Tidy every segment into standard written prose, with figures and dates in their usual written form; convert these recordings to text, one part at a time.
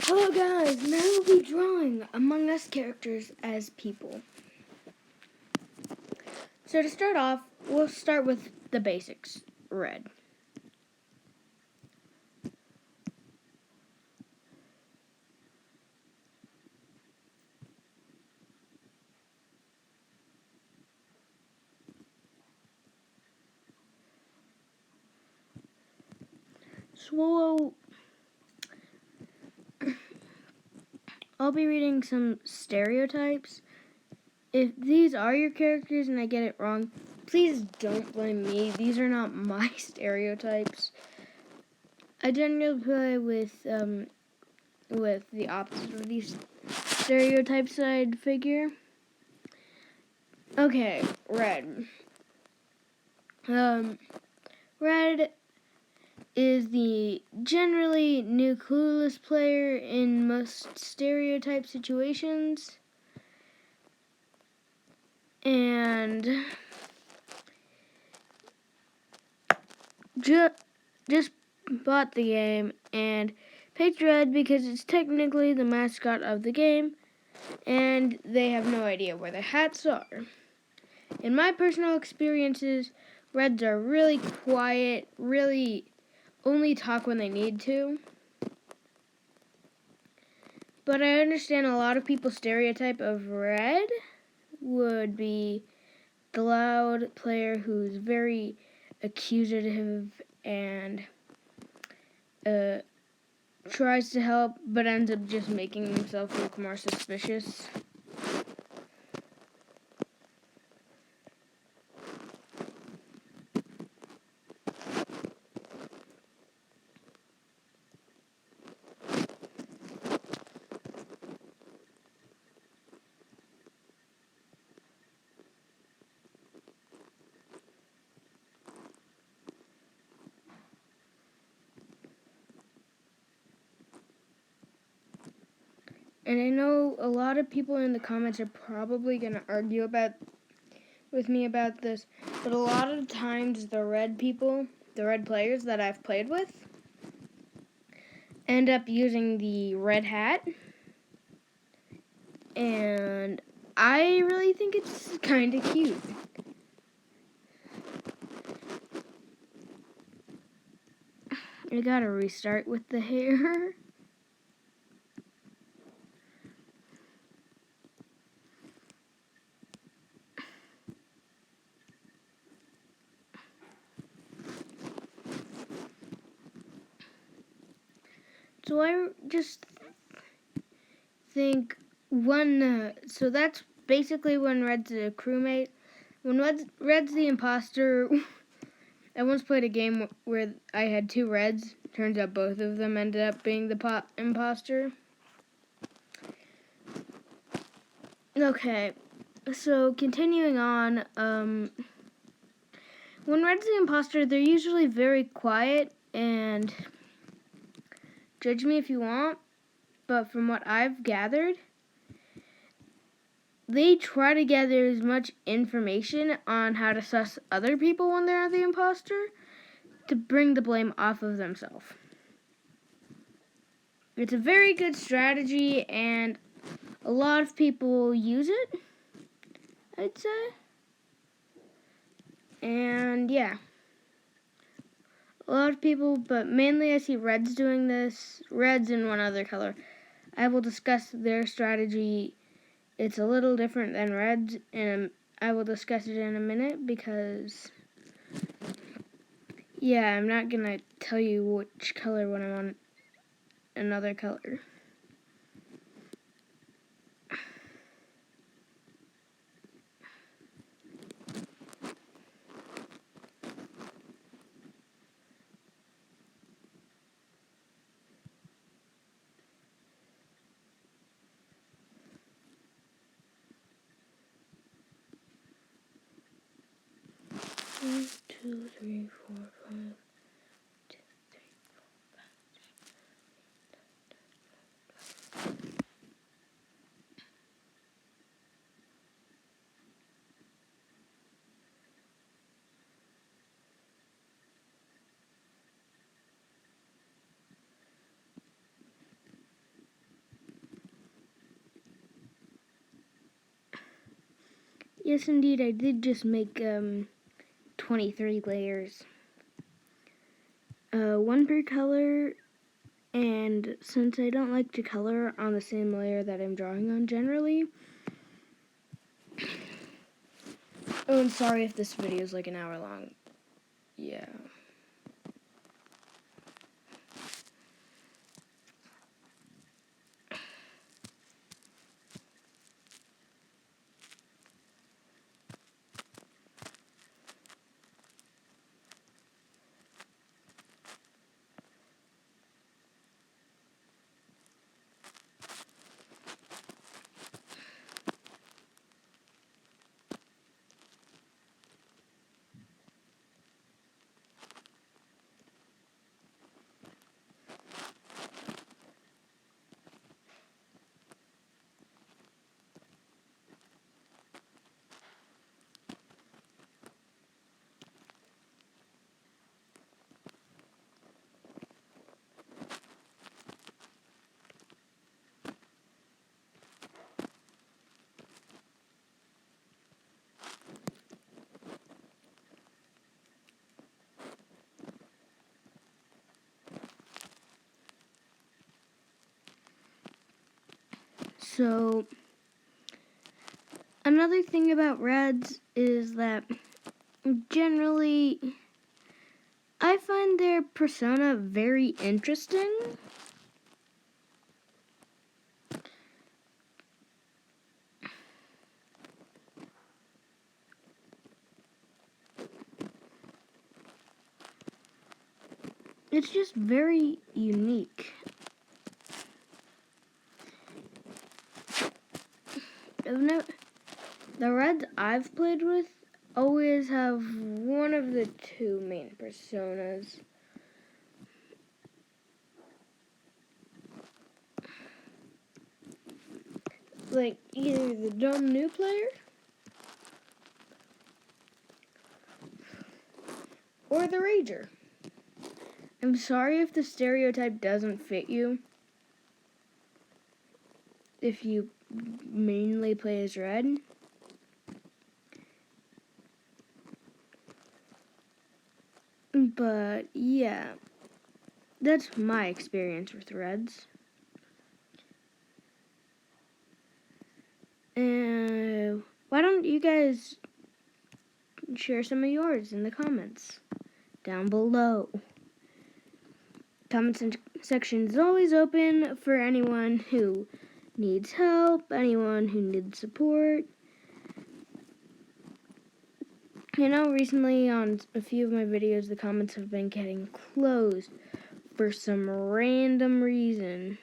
Hello guys, now we'll be drawing Among Us characters as people. So to start off, we'll start with the basics. Red. So I'll be reading some stereotypes. If these are your characters and I get it wrong, please don't blame me. These are not my stereotypes. I generally play with the opposite of these stereotypes I'd figure. Okay, red. Red is the generally new clueless player in most stereotype situations. And just bought the game and picked red because it's technically the mascot of the game and they have no idea where the hats are. In my personal experiences, reds are really quiet, really only talk when they need to. But I understand a lot of people's stereotype of red would be the loud player who's very accusative and tries to help but ends up just making himself look more suspicious. And I know a lot of people in the comments are probably going to argue with me about this, but a lot of times the red players that I've played with, end up using the red hat. And I really think it's kind of cute. I gotta restart with the hair. So I just think so that's basically when Red's a crewmate. When Red's the imposter, I once played a game where I had two reds. Turns out both of them ended up being the imposter. Okay, so continuing on, when Red's the imposter, they're usually very quiet and judge me if you want, but from what I've gathered, they try to gather as much information on how to suss other people when they're the imposter to bring the blame off of themselves. It's a very good strategy, and a lot of people use it, I'd say. And yeah, a lot of people, but mainly I see reds doing this, reds and one other color. I will discuss their strategy. It's a little different than reds, and I will discuss it in a minute because, yeah, I'm not going to tell you which color when I'm on another color. One, two, three, four, five. Yes, indeed, I did just make 23 layers. One per color, and since I don't like to color on the same layer that I'm drawing on generally. Oh, and sorry if this video is like an hour long. Yeah. So, another thing about reds is that generally I find their persona very interesting. It's just very unique. The reds I've played with always have one of the two main personas. Like either the dumb new player or the rager. I'm sorry if the stereotype doesn't fit you. If you mainly play as red. But yeah, that's my experience with reds. Why don't you guys share some of yours in the comments down below? Comment section is always open for anyone who needs help, anyone who needs support. You know, recently on a few of my videos, the comments have been getting closed for some random reason.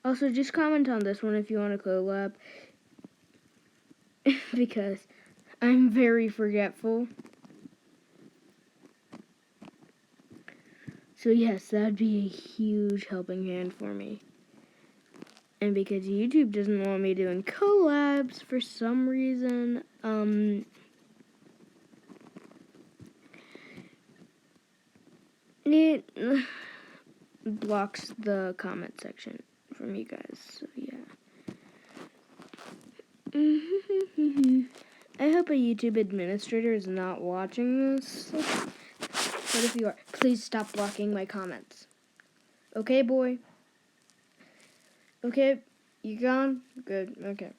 Also, just comment on this one if you want a collab, because I'm very forgetful. So yes, that'd be a huge helping hand for me. And because YouTube doesn't want me doing collabs for some reason, it blocks the comment section from you guys, so yeah. I hope a YouTube administrator is not watching this. But if you are, please stop blocking my comments. Okay, boy? Okay, you gone? Good, okay.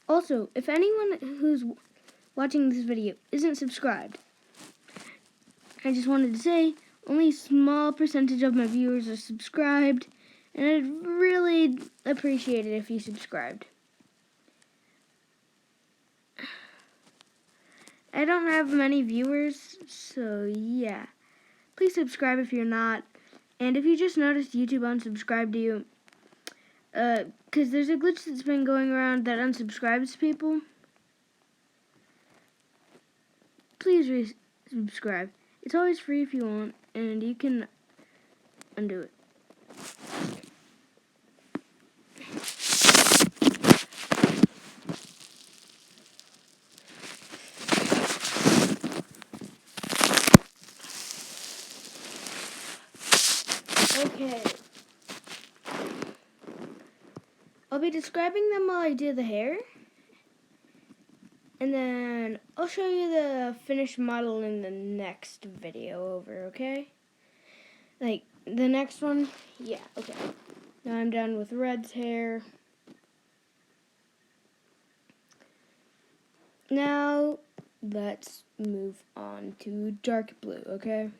Also, if anyone who's watching this video isn't subscribed, I just wanted to say only a small percentage of my viewers are subscribed, and I'd really appreciate it if you subscribed. I don't have many viewers, so yeah. Please subscribe if you're not. And if you just noticed YouTube unsubscribed to you, because there's a glitch that's been going around that unsubscribes people, please subscribe. It's always free if you want, and you can undo it. be describing them while I do the hair. And then I'll show you the finished model in the next video over, okay? Like, the next one? Yeah, okay. Now I'm done with Red's hair. Now, let's move on to dark blue, okay?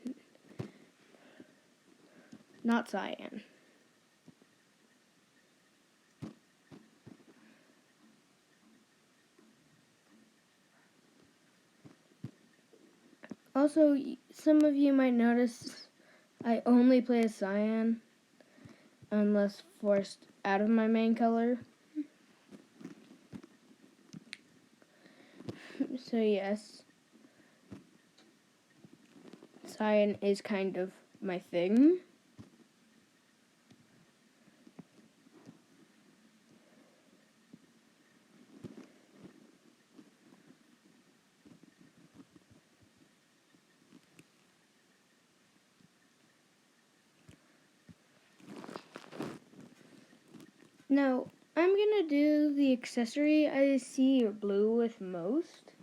Not cyan. Also, some of you might notice I only play as cyan unless forced out of my main color. So yes, cyan is kind of my thing. Now, I'm gonna do the accessory I see blue with most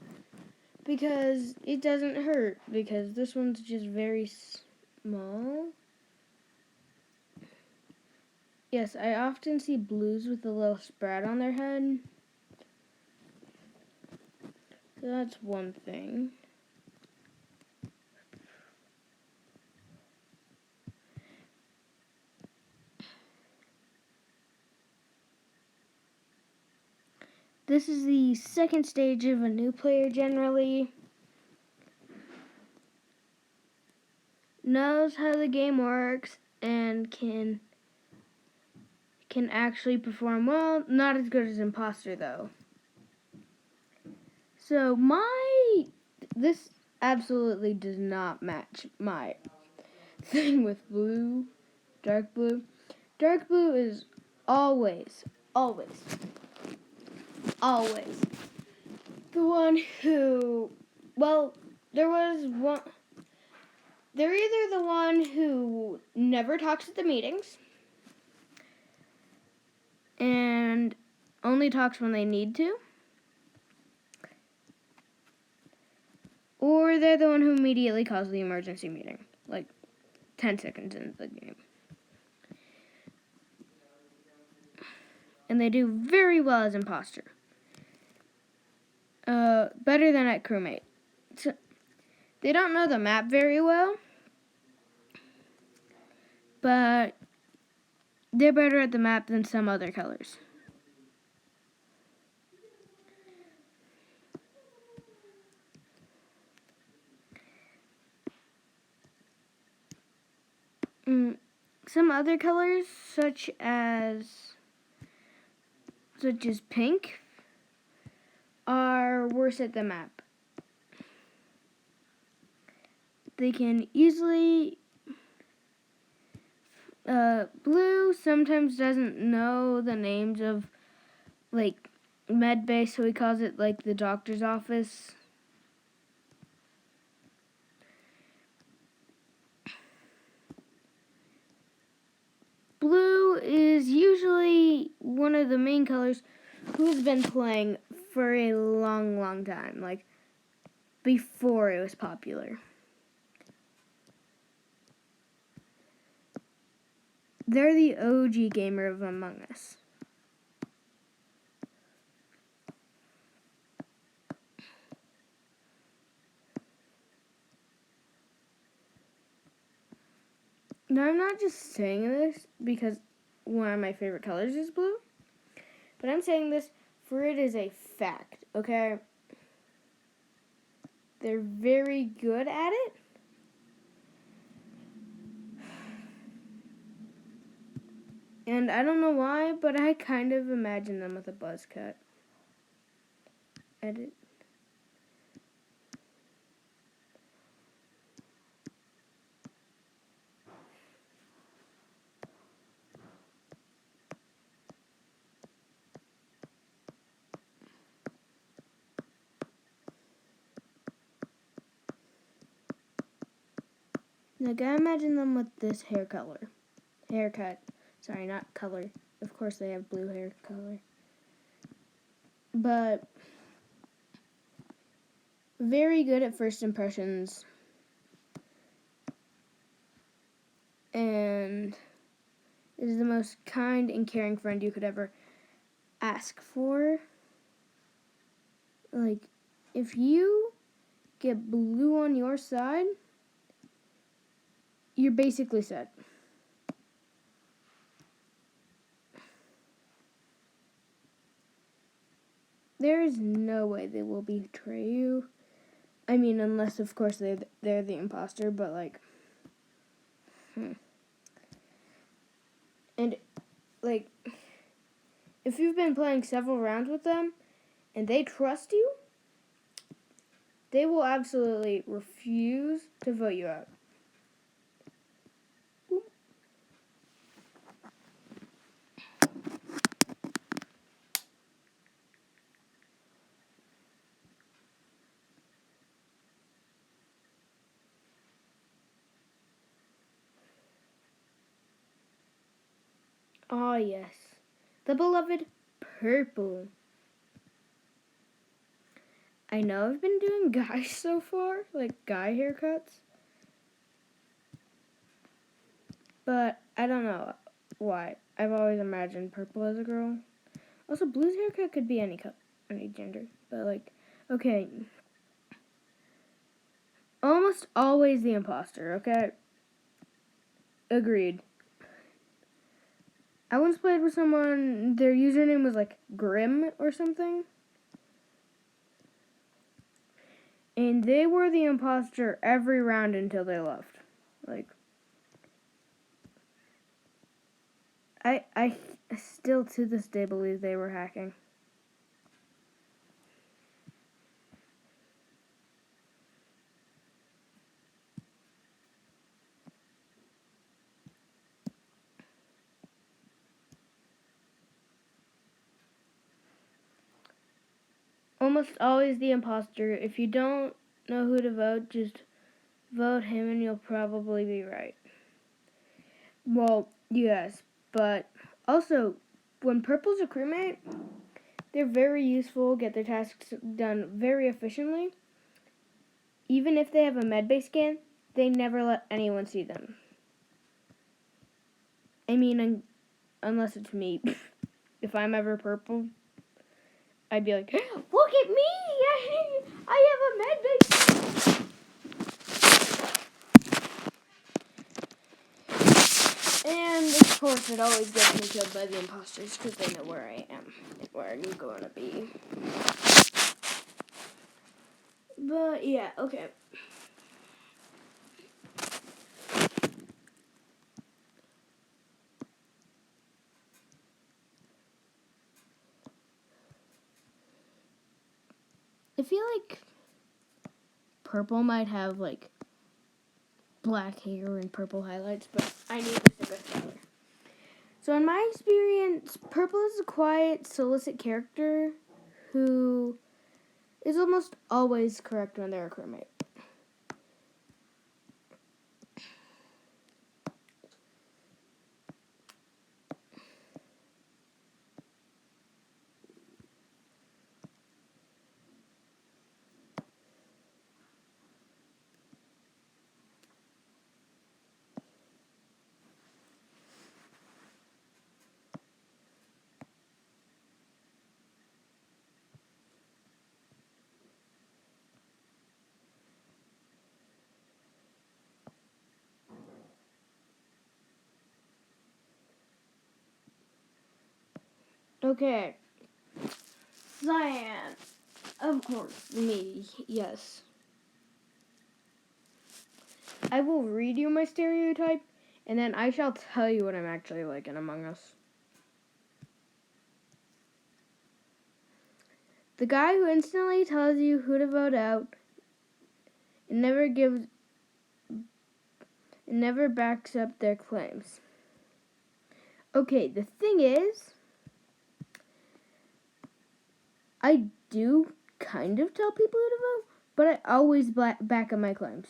because it doesn't hurt because this one's just very small. Yes, I often see blues with a little spread on their head. So that's one thing. This is the second stage of a new player generally. Knows how the game works and can actually perform well. Not as good as Imposter though. So this absolutely does not match my thing with blue, dark blue. Dark blue is always the one who, well, they're either the one who never talks at the meetings and only talks when they need to, or they're the one who immediately calls the emergency meeting, like 10 seconds into the game. And they do very well as Imposter. Better than at crewmate. So, they don't know the map very well, but they're better at the map than some other colors. Some other colors, such as pink, are worse at the map. They can easily... blue sometimes doesn't know the names of, like, med bay, so he calls it, like, the doctor's office. Blue is usually one of the main colors who's been playing for a long time, like before it was popular. They're the OG gamer of Among Us. Now, I'm not just saying this because one of my favorite colors is blue, but I'm saying this for it is a fact, okay? They're very good at it. And I don't know why, but I kind of imagine them with a buzz cut. Edit. Like, I imagine them with this haircut. Sorry, not color. of course they have blue hair color. But very good at first impressions. And is the most kind and caring friend you could ever ask for. Like, if you get blue on your side, you're basically set. There is no way they will betray you. I mean, unless, of course, they're the imposter, but, like... And, like, if you've been playing several rounds with them, and they trust you, they will absolutely refuse to vote you out. Ah, yes. The beloved purple. I know I've been doing guys so far, like guy haircuts. But I don't know why. I've always imagined purple as a girl. Also, blue's haircut could be any gender. But, like, okay. Almost always the imposter, okay? Agreed. I once played with someone, their username was, like, Grim or something. And they were the imposter every round until they left. Like, I still to this day believe they were hacking. Almost always the imposter. If you don't know who to vote, just vote him and you'll probably be right. Well, yes, but also, when purple's a crewmate, they're very useful, get their tasks done very efficiently. Even if they have a medbay scan, they never let anyone see them. I mean, unless it's me. If I'm ever purple, I'd be like, look at me! I have a medbay. And, of course, it always gets me killed by the imposters because they know where I am and where I'm going to be. But, yeah, okay. I feel like purple might have, like, black hair and purple highlights, but I need to stick with color. So in my experience, purple is a quiet, solicit character who is almost always correct when they're a crewmate. Okay. Cyan. Of course, me, yes. I will read you my stereotype, and then I shall tell you what I'm actually like in Among Us. The guy who instantly tells you who to vote out and never backs up their claims. Okay, the thing is, I do kind of tell people who to vote, but I always back up my claims.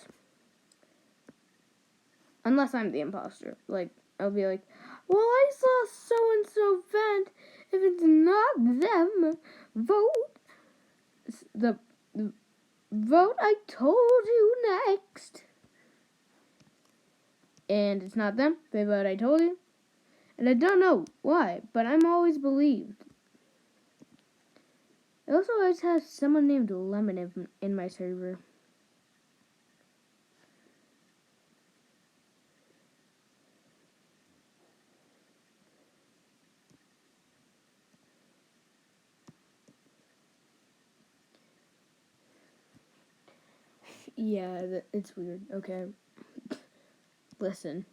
Unless I'm the imposter. Like, I'll be like, Well, I saw so-and-so vent. If it's not them, vote. The vote I told you next. And it's not them. They vote I told you. And I don't know why, but I'm always believed. I also always have someone named Lemon in my server. Yeah, it's weird. Okay. Listen.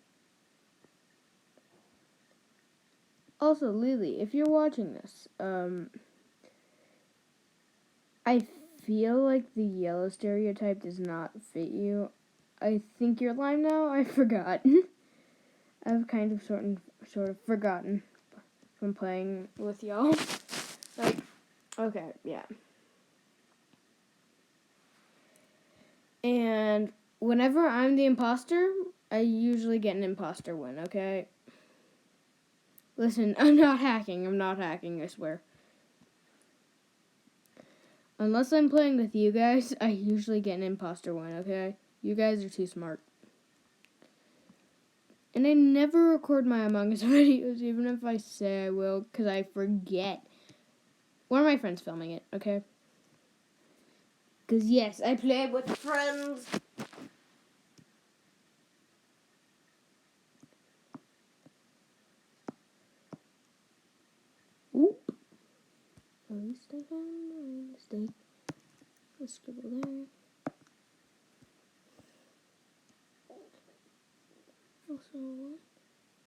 Also, Lily, if you're watching this, I feel like the yellow stereotype does not fit you. I think you're lime now. I forgot. I've kind of sort of forgotten from playing with y'all. Like, okay, yeah. And whenever I'm the imposter, I usually get an imposter win, okay? Listen, I'm not hacking, I swear. Unless I'm playing with you guys, I usually get an imposter win, okay? You guys are too smart. And I never record my Among Us videos, even if I say I will, because I forget. One of my friends filming it, okay? Because yes, I play with friends. Oop. At least I found my mistake. Let's scribble there. Also, what?